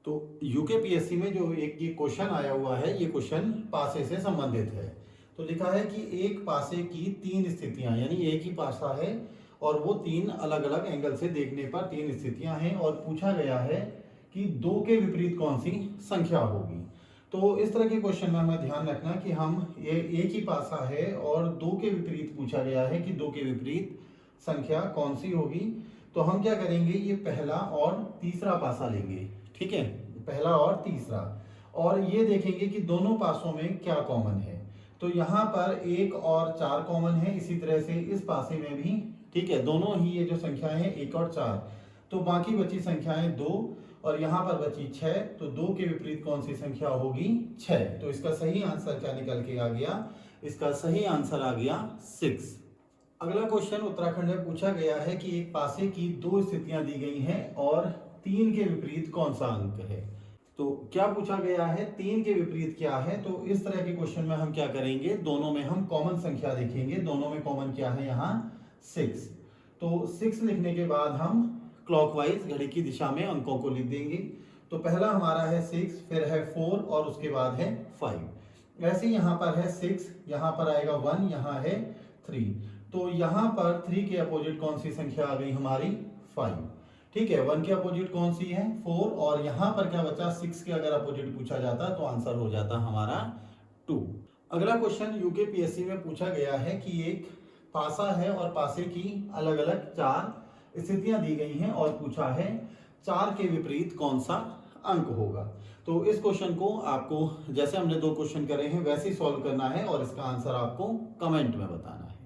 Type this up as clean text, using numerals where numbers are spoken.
तो यूकेपीएससी में जो एक ये क्वेश्चन आया हुआ है, ये क्वेश्चन पासे से संबंधित है। तो लिखा है कि एक पासे की तीन स्थितियां, यानी एक ही पासा है और वो तीन अलग अलग एंगल से देखने पर तीन स्थितियां हैं, और पूछा गया है कि दो के विपरीत कौन सी संख्या होगी। तो इस तरह के क्वेश्चन में हमें ध्यान रखना कि हम ये एक ही पासा है और दो के विपरीत पूछा गया है कि दो के विपरीत संख्या कौन सी होगी। तो हम क्या करेंगे, ये पहला और तीसरा पासा लेंगे, ठीक है, पहला और तीसरा, और ये देखेंगे कि दोनों पासों में क्या कॉमन है। तो यहाँ पर एक और चार कॉमन है, इसी तरह से इस पासे में भी, ठीक है, दोनों ही ये जो संख्याएं हैं एक और चार, तो बाकी बची संख्याएं दो और यहाँ पर बची 6। तो दो के विपरीत कौन सी संख्या होगी, 6। तो इसका सही आंसर क्या निकल के आ गया, इसका सही आंसर आ गया 6। अगला क्वेश्चन उत्तराखंड में पूछा गया है कि एक पासे की दो स्थितियां दी गई हैं और तीन के विपरीत कौन सा अंक है। तो क्या पूछा गया है, तीन के विपरीत क्या है। तो इस तरह के क्वेश्चन में हम क्या करेंगे, दोनों में हम कॉमन संख्या देखेंगे। दोनों में कॉमन क्या है, यहाँ 6। तो 6 लिखने के बाद हम क्लॉकवाइज घड़ी की दिशा में अंकों को लिख देंगे। तो पहला हमारा है 6, फिर है 4 और उसके बाद है 5। ऐसे यहाँ पर है 6, यहाँ पर आएगा 1, यहाँ है 3। तो यहाँ पर 3 के अपोजिट कौन सी संख्या आ गई हमारी, 5। ठीक है, 1 के अपोजिट कौन सी है, 4, और यहाँ पर क्या बचा, 6 के अगर अपोजिट पूछा जाता तो आंसर हो जाता हमारा 2। अगला क्वेश्चन यूकेपीएससी में पूछा गया है कि एक पासा है और पासे की अलग अलग चार स्थितियां दी गई हैं और पूछा है 4 के विपरीत कौन सा अंक होगा। तो इस क्वेश्चन को आपको जैसे हमने दो क्वेश्चन करे हैं वैसे ही सॉल्व करना है और इसका आंसर आपको कमेंट में बताना है।